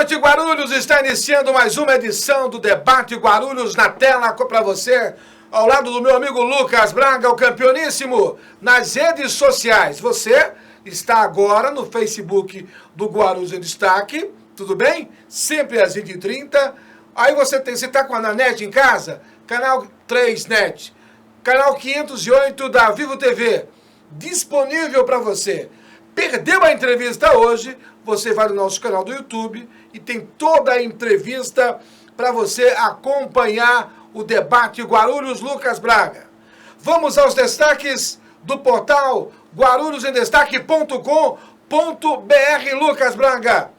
noite, Guarulhos. Está iniciando mais uma edição do Debate Guarulhos na tela para você, ao lado do meu amigo Lucas Braga, o campeoníssimo, nas redes sociais. Você está agora no Facebook do Guarulhos em Destaque, tudo bem? Sempre às 20h30. Aí você está com a NET em casa, canal 3NET, canal 508 da Vivo TV, disponível para você. Perdeu a entrevista hoje? Você vai no nosso canal do YouTube e tem toda a entrevista para você acompanhar o Debate Guarulhos Lucas Braga. Vamos aos destaques do portal guarulhosendestaque.com.br. Lucas Braga.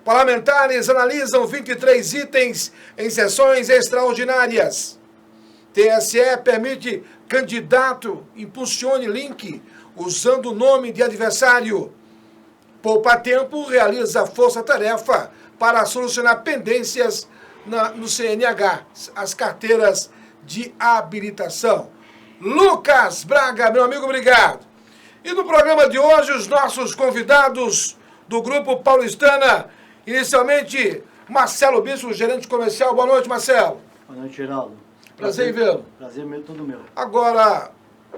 Parlamentares analisam 23 itens em sessões extraordinárias. TSE permite candidato impulsione link usando o nome de adversário. Poupa Tempo realiza força-tarefa para solucionar pendências no CNH, as carteiras de habilitação. Lucas Braga, meu amigo, obrigado. E no programa de hoje, os nossos convidados do Grupo Paulistana, inicialmente, Marcelo Bispo, gerente comercial. Boa noite, Marcelo. Boa noite, Geraldo. Prazer em vê-lo. Prazer meu, todo meu. Agora,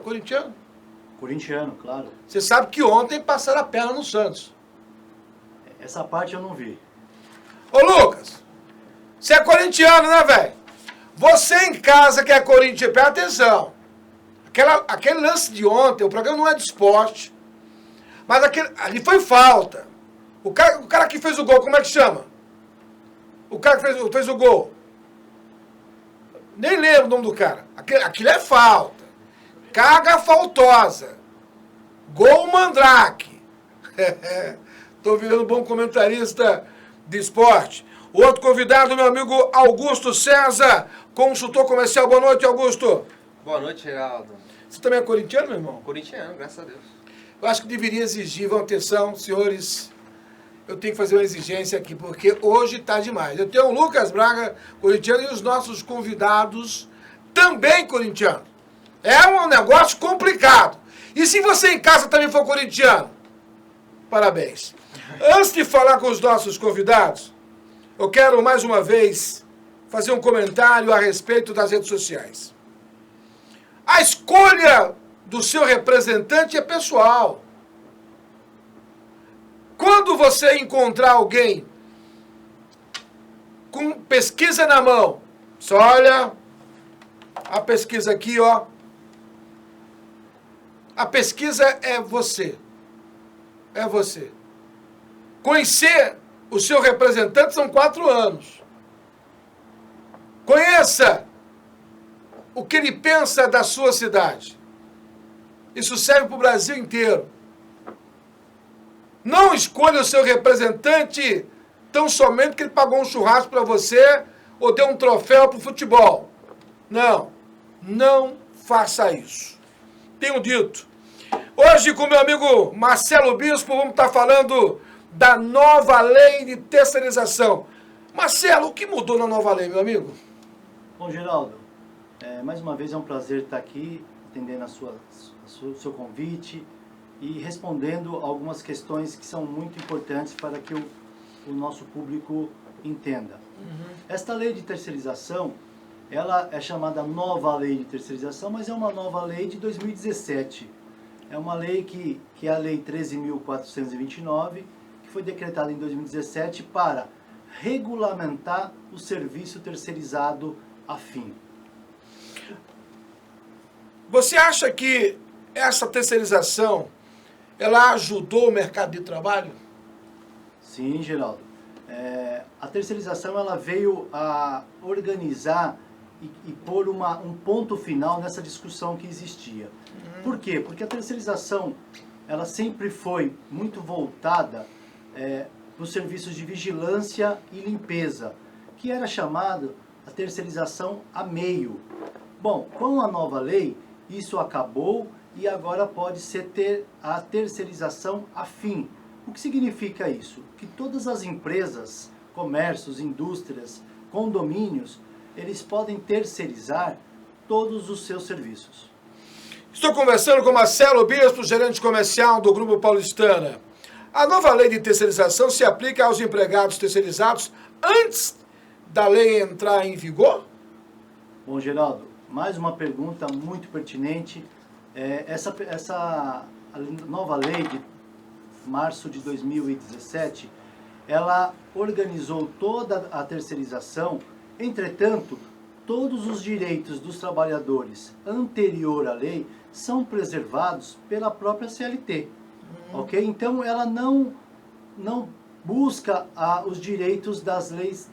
corintiano? Corintiano, claro. Você sabe que ontem passaram a perna no Santos. Essa parte eu não vi. Ô, Lucas, você é corintiano, né, velho? Você em casa que é corintiano, presta atenção. Aquele lance de ontem, o programa não é de esporte, mas ali foi falta. O cara que fez o gol, como é que chama? O cara que fez o gol. Nem lembro o nome do cara. Aquilo é falta. Carga faltosa. Gol mandrake. Estou virando bom comentarista de esporte. Outro convidado, meu amigo Augusto César, consultor comercial. Boa noite, Augusto. Boa noite, Geraldo. Você também é corintiano, meu irmão? Corintiano, graças a Deus. Eu acho que deveria exigir, vão atenção, senhores, eu tenho que fazer uma exigência aqui, porque hoje está demais. Eu tenho o Lucas Braga, corintiano, e os nossos convidados também corintianos. É um negócio complicado. E se você em casa também for corintiano? Parabéns. Antes de falar com os nossos convidados, eu quero mais uma vez fazer um comentário a respeito das redes sociais. A escolha do seu representante é pessoal. Quando você encontrar alguém com pesquisa na mão, só olha a pesquisa aqui, ó. A pesquisa é você. É você. Conhecer o seu representante são 4 anos. Conheça o que ele pensa da sua cidade. Isso serve para o Brasil inteiro. Não escolha o seu representante tão somente porque ele pagou um churrasco para você ou deu um troféu para o futebol. Não. Não faça isso. Tenho dito. Hoje, com meu amigo Marcelo Bispo, vamos estar falando da nova lei de terceirização. Marcelo, o que mudou na nova lei, meu amigo? Bom, Geraldo, mais uma vez é um prazer estar aqui, atendendo o seu convite e respondendo algumas questões que são muito importantes para que o nosso público entenda. Esta lei de terceirização, ela é chamada nova lei de terceirização, mas é uma nova lei de 2017. É uma lei que é a Lei 13.429, que foi decretada em 2017 para regulamentar o serviço terceirizado afim. Você acha que essa terceirização, ela ajudou o mercado de trabalho? Sim, Geraldo. A terceirização ela veio a organizar e pôr um ponto final nessa discussão que existia. Por quê? Porque a terceirização ela sempre foi muito voltada para os serviços de vigilância e limpeza, que era chamado a terceirização a meio. Bom, com a nova lei, isso acabou e agora pode ser a terceirização a fim. O que significa isso? Que todas as empresas, comércios, indústrias, condomínios, eles podem terceirizar todos os seus serviços. Estou conversando com Marcelo Bispo, gerente comercial do Grupo Paulistana. A nova lei de terceirização se aplica aos empregados terceirizados antes da lei entrar em vigor? Bom, Geraldo, mais uma pergunta muito pertinente. Essa nova lei de março de 2017, ela organizou toda a terceirização. Entretanto, todos os direitos dos trabalhadores anterior à lei são preservados pela própria CLT. Ok? Então, ela não busca os direitos das leis,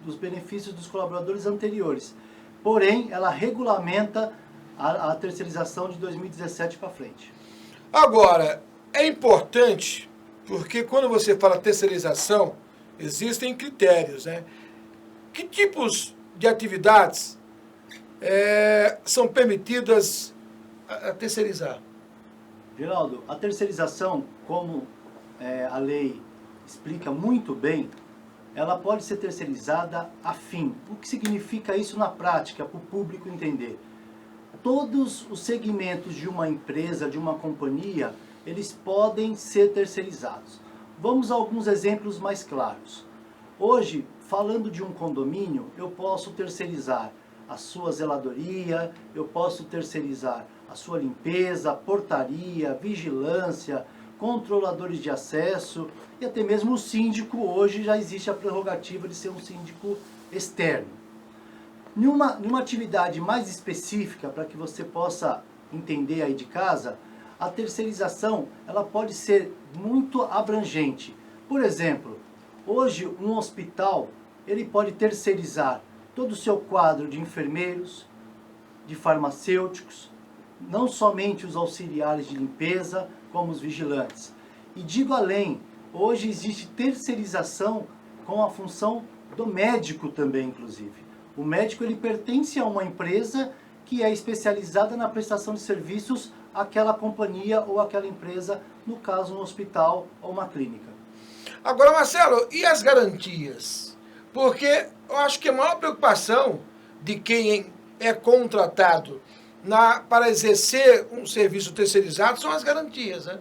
dos benefícios dos colaboradores anteriores. Porém, ela regulamenta a terceirização de 2017 para frente. Agora, é importante, porque quando você fala terceirização, existem critérios, né? Que tipos de atividades são permitidas a terceirizar? Geraldo, a terceirização, como a lei explica muito bem, ela pode ser terceirizada a fim. O que significa isso na prática, para o público entender? Todos os segmentos de uma empresa, de uma companhia, eles podem ser terceirizados. Vamos a alguns exemplos mais claros. Hoje, falando de um condomínio, eu posso terceirizar a sua zeladoria, eu posso terceirizar a sua limpeza, portaria, vigilância, controladores de acesso e até mesmo o síndico. Hoje já existe a prerrogativa de ser um síndico externo. Numa atividade mais específica, para que você possa entender aí de casa, a terceirização ela pode ser muito abrangente. Por exemplo, hoje um hospital ele pode terceirizar todo o seu quadro de enfermeiros, de farmacêuticos, não somente os auxiliares de limpeza, como os vigilantes. E digo além, hoje existe terceirização com a função do médico também, inclusive. O médico ele pertence a uma empresa que é especializada na prestação de serviços àquela companhia ou àquela empresa, no caso um hospital ou uma clínica. Agora, Marcelo, e as garantias? Porque eu acho que a maior preocupação de quem é contratado para exercer um serviço terceirizado são as garantias, né?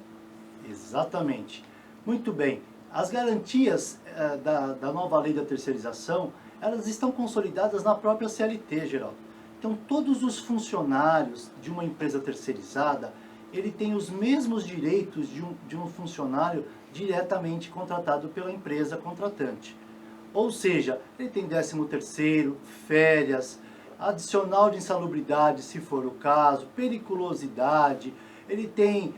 Exatamente. Muito bem. As garantias da nova lei da terceirização, elas estão consolidadas na própria CLT, Geraldo. Então, todos os funcionários de uma empresa terceirizada, ele tem os mesmos direitos de um funcionário diretamente contratado pela empresa contratante. Ou seja, ele tem 13º, férias, adicional de insalubridade, se for o caso, periculosidade, ele tem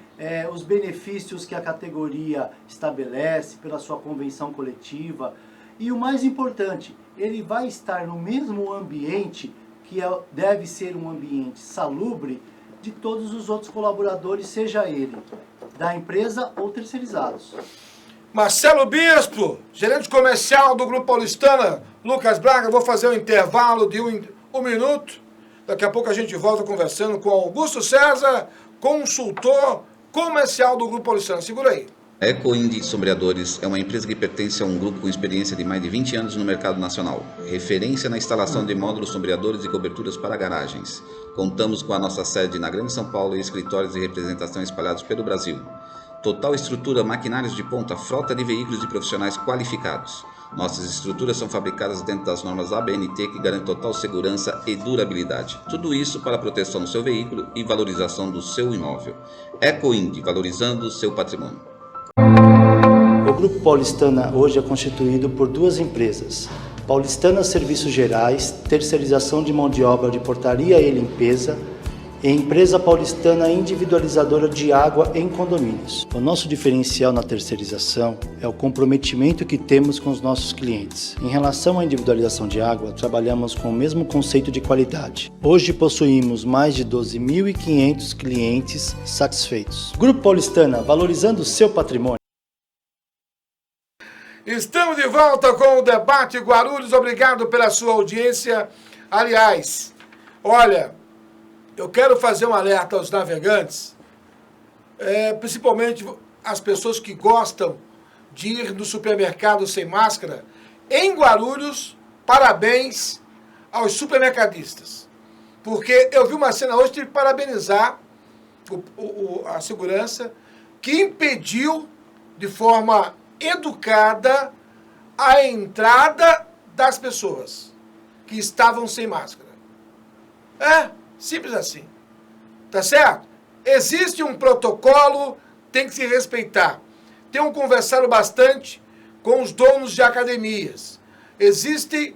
os benefícios que a categoria estabelece pela sua convenção coletiva. E o mais importante, ele vai estar no mesmo ambiente, que deve ser um ambiente salubre, de todos os outros colaboradores, seja ele da empresa ou terceirizados. Marcelo Bispo, gerente comercial do Grupo Paulistana, Lucas Braga, vou fazer um intervalo de um minuto. Daqui a pouco a gente volta conversando com Augusto César, consultor comercial do Grupo Paulistana. Segura aí. A EcoInd Sombreadores é uma empresa que pertence a um grupo com experiência de mais de 20 anos no mercado nacional. Referência na instalação de módulos sombreadores e coberturas para garagens. Contamos com a nossa sede na Grande São Paulo e escritórios de representação espalhados pelo Brasil. Total estrutura, maquinários de ponta, frota de veículos de profissionais qualificados. Nossas estruturas são fabricadas dentro das normas ABNT que garantem total segurança e durabilidade. Tudo isso para a proteção do seu veículo e valorização do seu imóvel. EcoInd, valorizando o seu patrimônio. O Grupo Paulistana hoje é constituído por duas empresas. Paulistana Serviços Gerais, terceirização de mão de obra de portaria e limpeza, e Empresa Paulistana Individualizadora de Água em Condomínios. O nosso diferencial na terceirização é o comprometimento que temos com os nossos clientes. Em relação à individualização de água, trabalhamos com o mesmo conceito de qualidade. Hoje possuímos mais de 12.500 clientes satisfeitos. Grupo Paulistana, valorizando o seu patrimônio. Estamos de volta com o Debate Guarulhos. Obrigado pela sua audiência. Aliás, olha, eu quero fazer um alerta aos navegantes, principalmente as pessoas que gostam de ir no supermercado sem máscara. Em Guarulhos, parabéns aos supermercadistas. Porque eu vi uma cena hoje, tive que parabenizar a segurança que impediu de forma educada a entrada das pessoas que estavam sem máscara. É, simples assim. Tá certo? Existe um protocolo, tem que se respeitar. Tenho conversado bastante com os donos de academias. Existem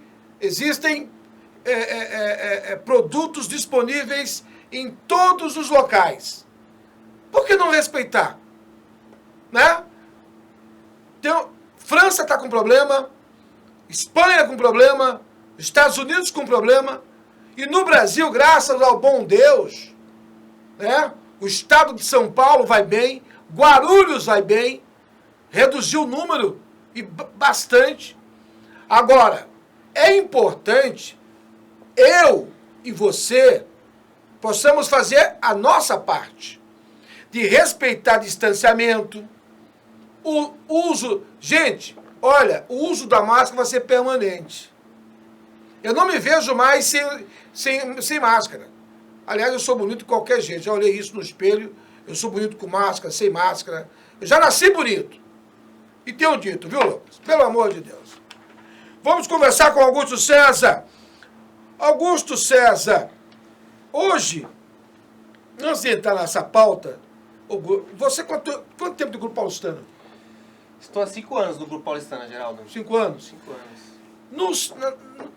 produtos disponíveis em todos os locais. Por que não respeitar? Né? França está com problema, Espanha com problema, Estados Unidos com problema, e no Brasil, graças ao bom Deus, né, o estado de São Paulo vai bem, Guarulhos vai bem, reduziu o número e bastante. Agora, é importante eu e você possamos fazer a nossa parte de respeitar distanciamento, o uso... Gente, olha, o uso da máscara vai ser permanente. Eu não me vejo mais sem máscara. Aliás, eu sou bonito de qualquer jeito. Já olhei isso no espelho. Eu sou bonito com máscara, sem máscara. Eu já nasci bonito. E tenho dito, viu, Lucas? Pelo amor de Deus. Vamos conversar com Augusto César. Augusto César, hoje, antes de entrar nessa pauta, você quanto tempo do Grupo Paulistano? Estou há 5 anos no Grupo Paulistano, Geraldo. 5 anos? 5 anos.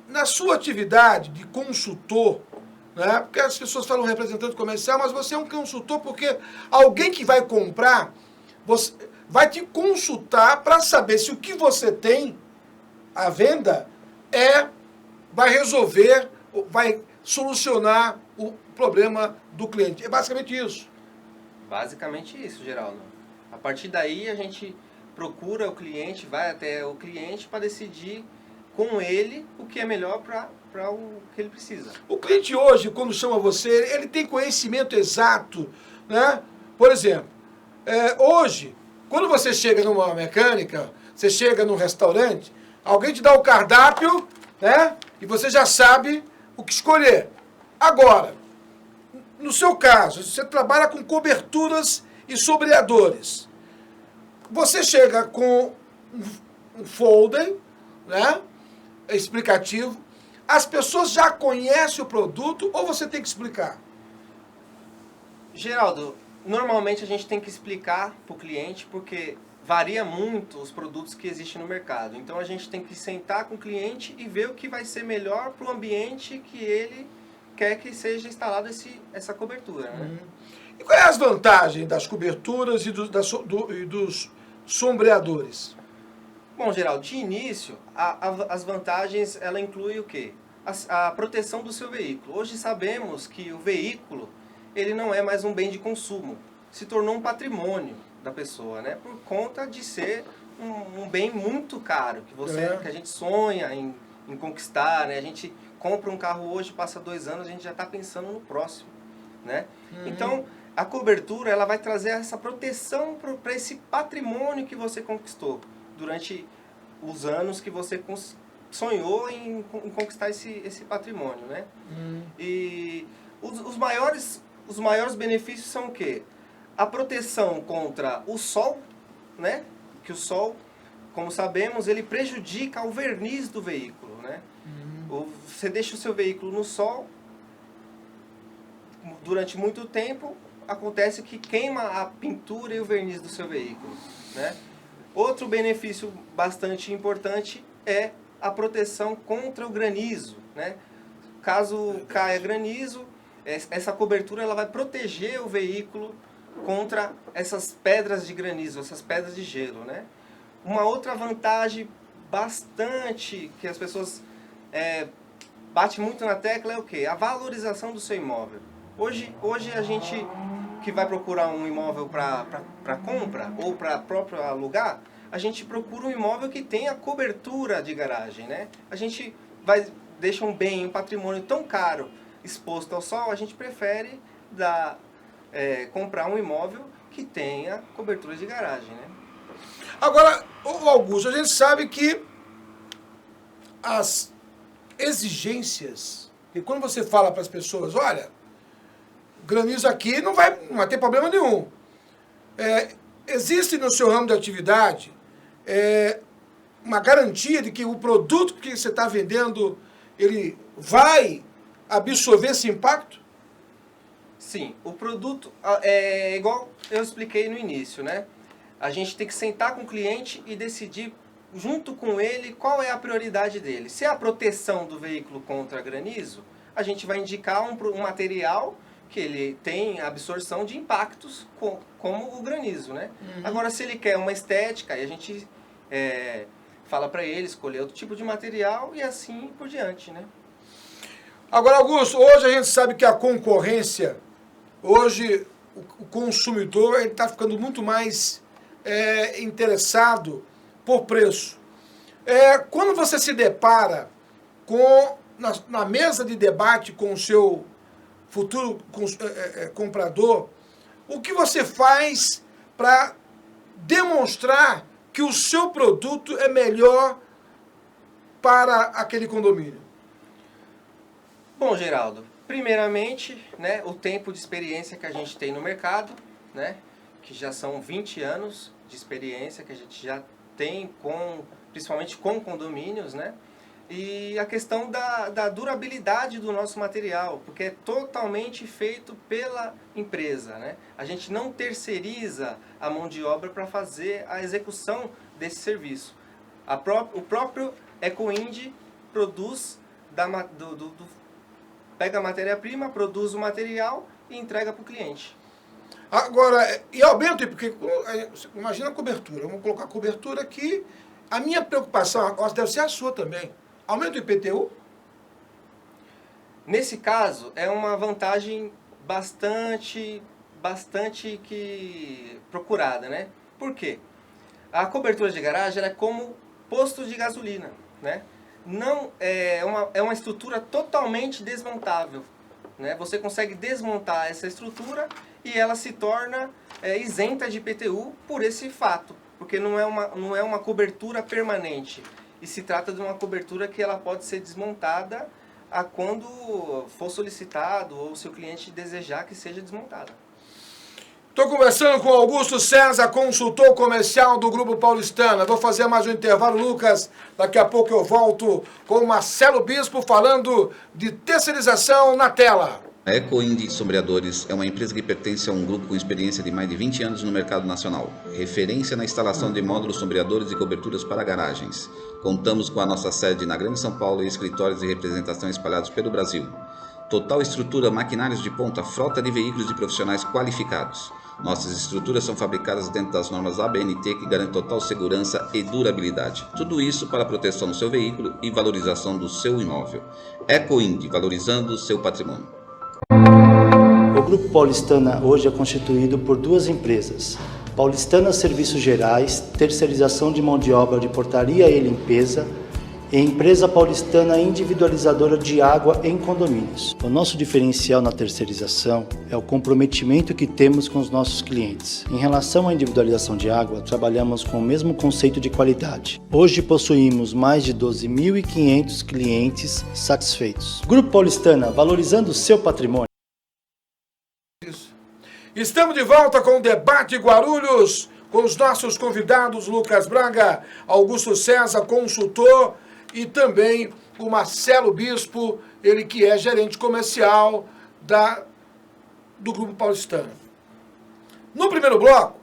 Na sua atividade de consultor, né? Porque as pessoas falam representante comercial, mas você é um consultor porque alguém que vai comprar vai te consultar para saber se o que você tem à venda vai resolver, vai solucionar o problema do cliente. É basicamente isso. Basicamente isso, Geraldo. A partir daí a gente procura o cliente, vai até o cliente para decidir com ele o que é melhor para o que ele precisa. O cliente hoje, quando chama você, ele tem conhecimento exato, né? Por exemplo, hoje, quando você chega numa mecânica, você chega num restaurante, alguém te dá o cardápio, né? E você já sabe o que escolher. Agora, no seu caso, você trabalha com coberturas e sombreadores. Você chega com um folder, né? Explicativo. As pessoas já conhecem o produto ou você tem que explicar? Geraldo, normalmente a gente tem que explicar para o cliente porque varia muito os produtos que existem no mercado. Então a gente tem que sentar com o cliente e ver o que vai ser melhor para o ambiente que ele quer que seja instalado essa cobertura. Né? E quais as vantagens das coberturas e dos sombreadores? Bom, Geraldo, de início, as vantagens, ela inclui o quê? A proteção do seu veículo. Hoje sabemos que o veículo, ele não é mais um bem de consumo. Se tornou um patrimônio da pessoa, né? Por conta de ser um bem muito caro, que a gente sonha em conquistar, né? A gente compra um carro hoje, passa 2 anos, a gente já está pensando no próximo, né? Então, a cobertura, ela vai trazer essa proteção para esse patrimônio que você conquistou durante os anos que você sonhou em conquistar esse patrimônio, né? E os maiores benefícios são o quê? A proteção contra o sol, né? Que o sol, como sabemos, ele prejudica o verniz do veículo, né? Você deixa o seu veículo no sol durante muito tempo, acontece que queima a pintura e o verniz do seu veículo, né? Outro benefício bastante importante é a proteção contra o granizo, né? Caso caia granizo, essa cobertura ela vai proteger o veículo contra essas pedras de granizo, essas pedras de gelo, né? Uma outra vantagem bastante que as pessoas batem muito na tecla é o quê? A valorização do seu imóvel. Hoje a gente que vai procurar um imóvel para compra ou para próprio alugar, a gente procura um imóvel que tenha cobertura de garagem, né? A gente deixa um bem, um patrimônio tão caro exposto ao sol, a gente prefere comprar um imóvel que tenha cobertura de garagem, né? Agora, Augusto, a gente sabe que as exigências, e quando você fala para as pessoas, olha, granizo aqui não vai ter problema nenhum. existe no seu ramo de atividade uma garantia de que o produto que você está vendendo, ele vai absorver esse impacto? Sim, o produto é igual eu expliquei no início, né? A gente tem que sentar com o cliente e decidir junto com ele qual é a prioridade dele. Se é a proteção do veículo contra granizo, a gente vai indicar um material que ele tem absorção de impactos como o granizo, né? Agora, se ele quer uma estética, aí a gente fala para ele escolher outro tipo de material e assim por diante, né? Agora, Augusto, hoje a gente sabe que a concorrência, hoje o consumidor está ficando muito mais interessado por preço. Quando você se depara na mesa de debate com o seu futuro comprador, o que você faz para demonstrar que o seu produto é melhor para aquele condomínio? Bom, Geraldo, primeiramente, né, o tempo de experiência que a gente tem no mercado, né, que já são 20 anos de experiência que a gente já tem principalmente com condomínios, né? E a questão da durabilidade do nosso material, porque é totalmente feito pela empresa, né? A gente não terceiriza a mão de obra para fazer a execução desse serviço. O próprio Ecoind produz, pega a matéria-prima, produz o material e entrega para o cliente. Agora, e aumenta, porque imagina a cobertura, vamos colocar a cobertura aqui, a minha preocupação, deve ser a sua também. Aumenta o IPTU? Nesse caso, é uma vantagem bastante procurada, né? Por quê? A cobertura de garagem ela é como posto de gasolina, né? Não é uma estrutura totalmente desmontável, né? Você consegue desmontar essa estrutura e ela se torna isenta de IPTU por esse fato, porque não é uma cobertura permanente. E se trata de uma cobertura que ela pode ser desmontada quando for solicitado ou se o cliente desejar que seja desmontada. Estou conversando com Augusto César, consultor comercial do Grupo Paulistana. Vou fazer mais um intervalo, Lucas. Daqui a pouco eu volto com o Marcelo Bispo falando de terceirização na tela. A Ecoind Sombreadores é uma empresa que pertence a um grupo com experiência de mais de 20 anos no mercado nacional. Referência na instalação de módulos sombreadores e coberturas para garagens. Contamos com a nossa sede na Grande São Paulo e escritórios de representação espalhados pelo Brasil. Total estrutura, maquinários de ponta, frota de veículos de profissionais qualificados. Nossas estruturas são fabricadas dentro das normas ABNT que garantem total segurança e durabilidade. Tudo isso para a proteção do seu veículo e valorização do seu imóvel. Ecoind, valorizando o seu patrimônio. O Grupo Paulistana hoje é constituído por duas empresas. Paulistana Serviços Gerais, terceirização de mão de obra de portaria e limpeza, e Empresa Paulistana Individualizadora de Água em Condomínios. O nosso diferencial na terceirização é o comprometimento que temos com os nossos clientes. Em relação à individualização de água, trabalhamos com o mesmo conceito de qualidade. Hoje possuímos mais de 12.500 clientes satisfeitos. Grupo Paulistana, valorizando o seu patrimônio. Estamos de volta com o Debate Guarulhos, com os nossos convidados Lucas Braga, Augusto César, consultor, e também o Marcelo Bispo, ele que é gerente comercial do Grupo Paulistana. No primeiro bloco,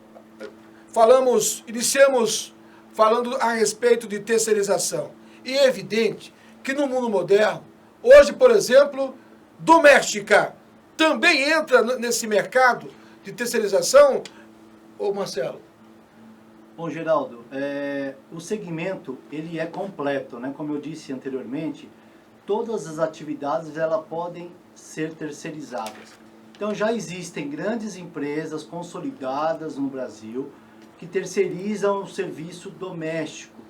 iniciamos falando a respeito de terceirização. E é evidente que no mundo moderno, hoje, por exemplo, doméstica também entra nesse mercado de terceirização, ô Marcelo? Bom, Geraldo, o segmento ele é completo, né? Como eu disse anteriormente, todas as atividades elas podem ser terceirizadas. Então já existem grandes empresas consolidadas no Brasil que terceirizam o serviço doméstico.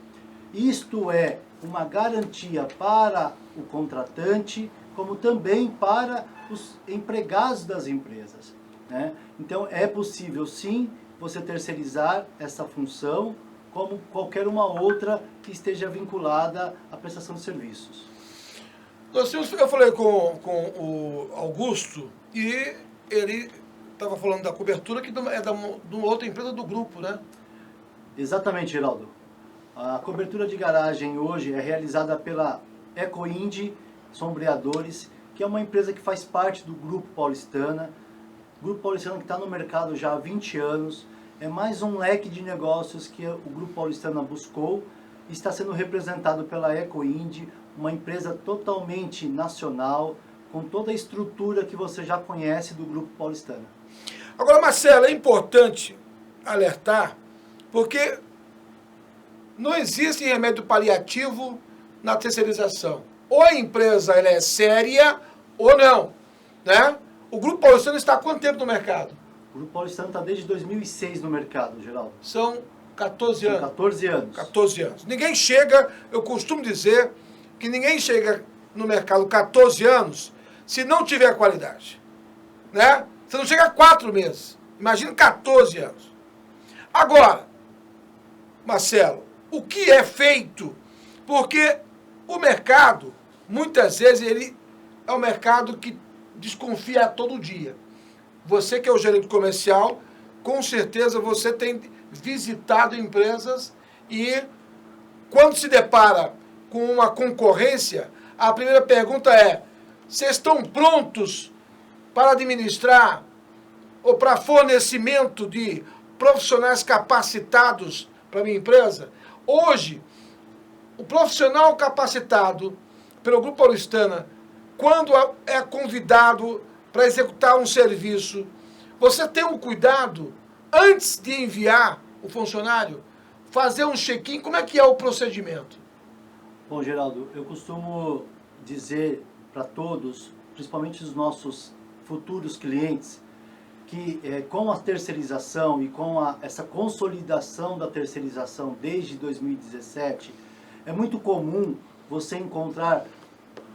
Isto é uma garantia para o contratante, como também para os empregados das empresas, né? Então é possível sim você terceirizar essa função como qualquer uma outra que esteja vinculada à prestação de serviços. Eu falei com o Augusto e ele estava falando da cobertura, que é de uma outra empresa do grupo, né? Exatamente, Geraldo. A cobertura de garagem hoje é realizada pela EcoInd Sombreadores, que é uma empresa que faz parte do Grupo Paulistana. O Grupo Paulistana que está no mercado já há 20 anos. É mais um leque de negócios que o Grupo Paulistana buscou e está sendo representado pela EcoInd, uma empresa totalmente nacional, com toda a estrutura que você já conhece do Grupo Paulistana. Agora, Marcelo, é importante alertar, porque não existe remédio paliativo na terceirização. Ou a empresa ela é séria ou não, né? O Grupo Paulistano está há quanto tempo no mercado? O Grupo Paulistano está desde 2006 no mercado, Geraldo. São 14 anos. 14 anos. 14 anos. Ninguém chega, eu costumo dizer que ninguém chega no mercado 14 anos se não tiver qualidade, né? Você não chega a 4 meses. Imagina 14 anos. Agora, Marcelo, o que é feito? Porque o mercado, muitas vezes, ele é um mercado que desconfia todo dia. Você que é o gerente comercial, com certeza você tem visitado empresas e quando se depara com uma concorrência, a primeira pergunta é: vocês estão prontos para administrar ou para fornecimento de profissionais capacitados para a minha empresa? Hoje, o profissional capacitado pelo Grupo Paulistana, quando é convidado para executar um serviço, você tem um cuidado antes de enviar o funcionário, fazer um check-in, como é que é o procedimento? Bom, Geraldo, eu costumo dizer para todos, principalmente os nossos futuros clientes, que com a terceirização e com essa consolidação da terceirização desde 2017, é muito comum você encontrar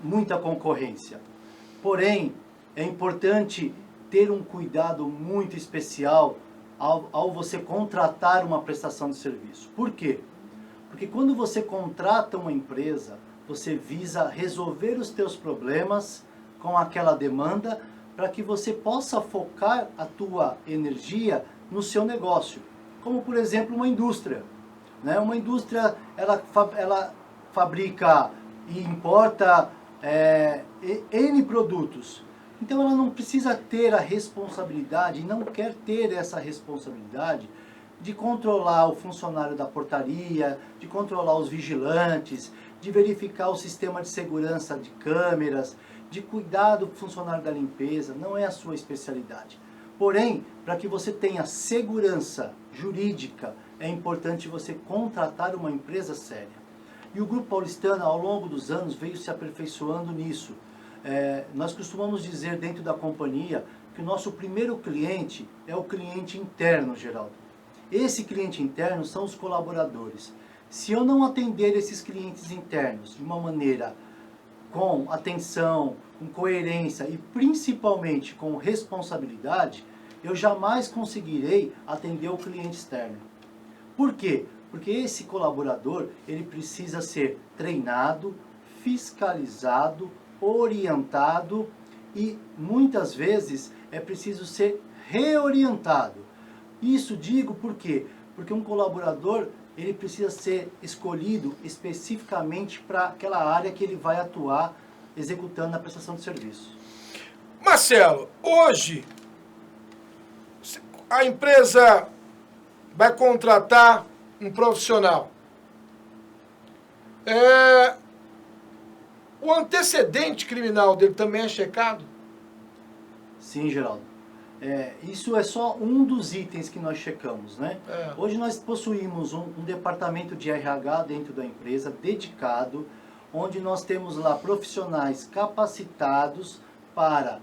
muita concorrência. Porém, é importante ter um cuidado muito especial ao você contratar uma prestação de serviço. Por quê? Porque quando você contrata uma empresa, você visa resolver os teus problemas com aquela demanda para que você possa focar a tua energia no seu negócio. Como, por exemplo, uma indústria. Né? Uma indústria, ela fabrica e importa N produtos. Então ela não precisa ter a responsabilidade, não quer ter essa responsabilidade de controlar o funcionário da portaria, de controlar os vigilantes, de verificar o sistema de segurança de câmeras, de cuidar do funcionário da limpeza, não é a sua especialidade. Porém, para que você tenha segurança jurídica, é importante você contratar uma empresa séria. E o Grupo Paulistana, ao longo dos anos, veio se aperfeiçoando nisso. Nós costumamos dizer dentro da companhia que o nosso primeiro cliente é o cliente interno, Geraldo. Esse cliente interno são os colaboradores. Se eu não atender esses clientes internos de uma maneira com atenção, com coerência e principalmente com responsabilidade, eu jamais conseguirei atender o cliente externo. Por quê? Porque esse colaborador, ele precisa ser treinado, fiscalizado, orientado e muitas vezes é preciso ser reorientado. Isso digo por quê? Porque um colaborador, ele precisa ser escolhido especificamente para aquela área que ele vai atuar executando a prestação de serviço. Marcelo, hoje a empresa vai contratar um profissional. O antecedente criminal dele também é checado? Sim, Geraldo. Isso é só um dos itens que nós checamos, né? Hoje nós possuímos um departamento de RH dentro da empresa dedicado, onde nós temos lá profissionais capacitados para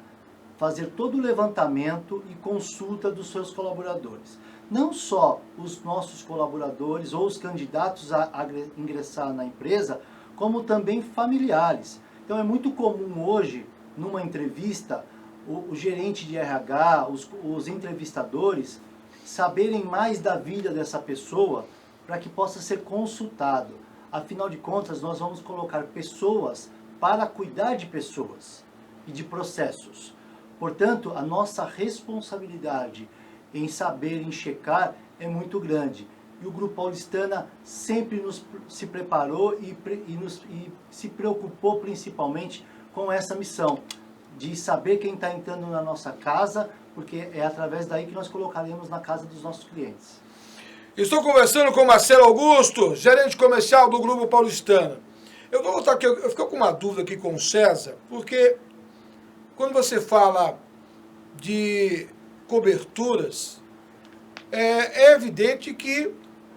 fazer todo o levantamento e consulta dos seus colaboradores. Não só os nossos colaboradores ou os candidatos a ingressar na empresa, como também familiares. Então é muito comum hoje, numa entrevista, o gerente de RH, os entrevistadores, saberem mais da vida dessa pessoa para que possa ser consultado. Afinal de contas, nós vamos colocar pessoas para cuidar de pessoas e de processos. Portanto, a nossa responsabilidade em saber, em checar, é muito grande. E o Grupo Paulistana sempre se preparou e se preocupou principalmente com essa missão, de saber quem está entrando na nossa casa, porque é através daí que nós colocaremos na casa dos nossos clientes. Estou conversando com Marcelo Augusto, gerente comercial do Grupo Paulistana. Eu vou voltar aqui, eu fico com uma dúvida aqui com o César, porque quando você fala de coberturas, é evidente que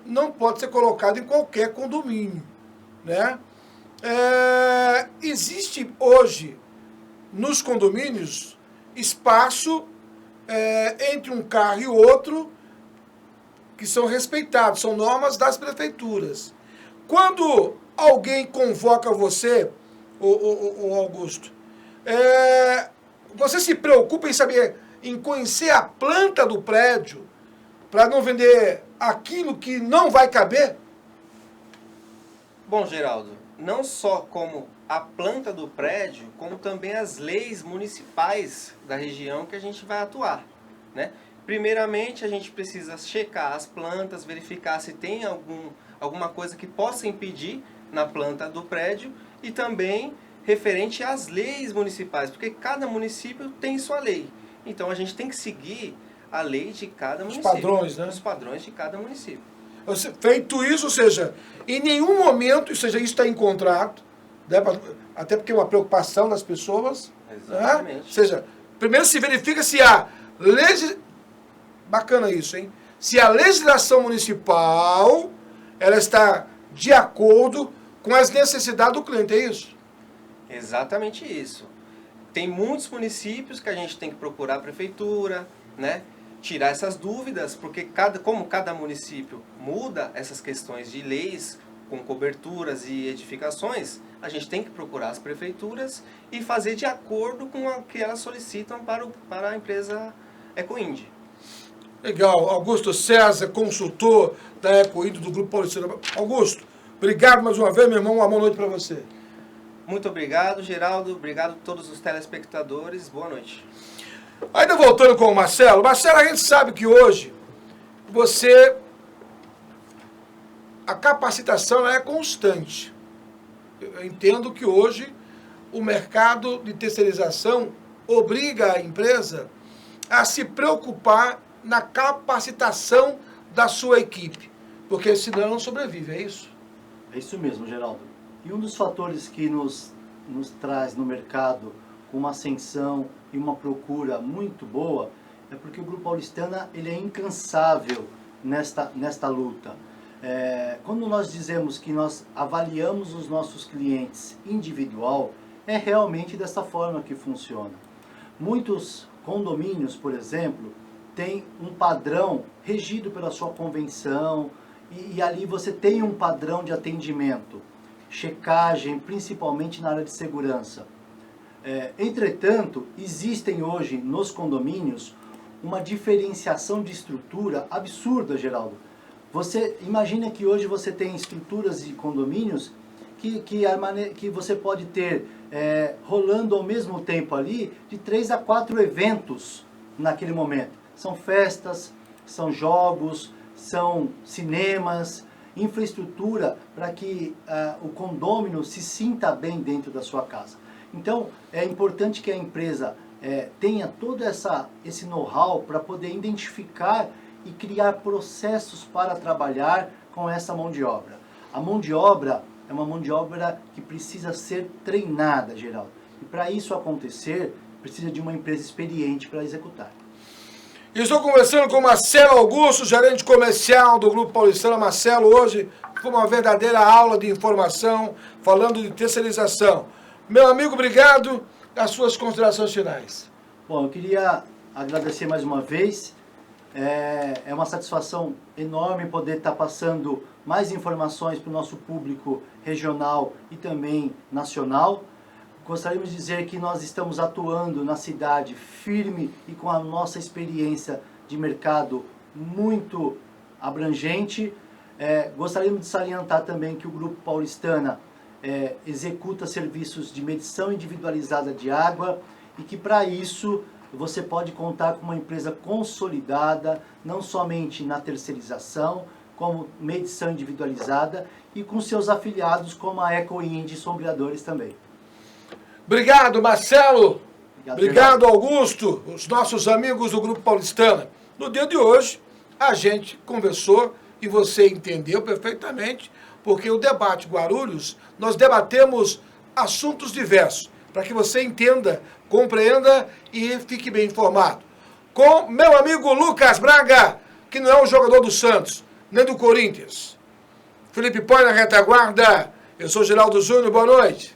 não pode ser colocado em qualquer condomínio, né? Existe hoje, nos condomínios, espaço entre um carro e outro que são respeitados, são normas das prefeituras. Quando alguém convoca você, o Augusto, você se preocupa em saber, em conhecer a planta do prédio, para não vender aquilo que não vai caber? Bom, Geraldo, não só como a planta do prédio, como também as leis municipais da região que a gente vai atuar, né? Primeiramente, a gente precisa checar as plantas, verificar se tem alguma coisa que possa impedir na planta do prédio e também referente às leis municipais, porque cada município tem sua lei. Então, a gente tem que seguir a lei de cada município. Os padrões, né? Os padrões de cada município. Feito isso, ou seja, em nenhum momento, ou seja, isso está em contrato, né, até porque é uma preocupação das pessoas. Exatamente. Né? Ou seja, primeiro se verifica se há bacana isso, hein? Se a legislação municipal ela está de acordo com as necessidades do cliente, é isso? Exatamente isso. Tem muitos municípios que a gente tem que procurar a prefeitura, né? Tirar essas dúvidas, porque como cada município muda essas questões de leis com coberturas e edificações, a gente tem que procurar as prefeituras e fazer de acordo com o que elas solicitam para a empresa Ecoind. Legal. Augusto César, consultor da Ecoind do Grupo Paulistana. Augusto, obrigado mais uma vez, meu irmão. Uma boa noite para você. Muito obrigado, Geraldo. Obrigado a todos os telespectadores. Boa noite. Ainda voltando com o Marcelo. Marcelo, a gente sabe que hoje a capacitação é constante. Eu entendo que hoje o mercado de terceirização obriga a empresa a se preocupar na capacitação da sua equipe, porque senão ela não sobrevive, é isso? É isso mesmo, Geraldo. E um dos fatores que nos traz no mercado uma ascensão e uma procura muito boa é porque o Grupo Paulistana ele é incansável nesta luta. Quando nós dizemos que nós avaliamos os nossos clientes individual, é realmente dessa forma que funciona. Muitos condomínios, por exemplo, têm um padrão regido pela sua convenção e ali você tem um padrão de atendimento, checagem, principalmente na área de segurança. Entretanto, existem hoje nos condomínios uma diferenciação de estrutura absurda, Geraldo. Você imagina que hoje você tem estruturas de condomínios que você pode ter rolando ao mesmo tempo ali de 3 a 4 eventos naquele momento. São festas, são jogos, são cinemas, infraestrutura para que o condômino se sinta bem dentro da sua casa. Então, é importante que a empresa tenha todo esse know-how para poder identificar e criar processos para trabalhar com essa mão de obra. A mão de obra é uma mão de obra que precisa ser treinada, Geraldo. E para isso acontecer, precisa de uma empresa experiente para executar. Estou conversando com Marcelo Augusto, gerente comercial do Grupo Paulistana. Marcelo, hoje foi uma verdadeira aula de informação, falando de terceirização. Meu amigo, obrigado. As suas considerações finais. Bom, eu queria agradecer mais uma vez. É uma satisfação enorme poder estar passando mais informações para o nosso público regional e também nacional. Gostaríamos de dizer que nós estamos atuando na cidade firme e com a nossa experiência de mercado muito abrangente. Gostaríamos de salientar também que o Grupo Paulistana executa serviços de medição individualizada de água e que para isso você pode contar com uma empresa consolidada, não somente na terceirização, como medição individualizada e com seus afiliados como a EcoInd Sombreadores também. Obrigado, Marcelo. Obrigado, Geraldo. Augusto, os nossos amigos do Grupo Paulistana. No dia de hoje, a gente conversou e você entendeu perfeitamente, porque o Debate Guarulhos, nós debatemos assuntos diversos, para que você entenda, compreenda e fique bem informado. Com meu amigo Lucas Braga, que não é um jogador do Santos, nem do Corinthians. Felipe Põe na retaguarda. Eu sou Geraldo Júnior, boa noite.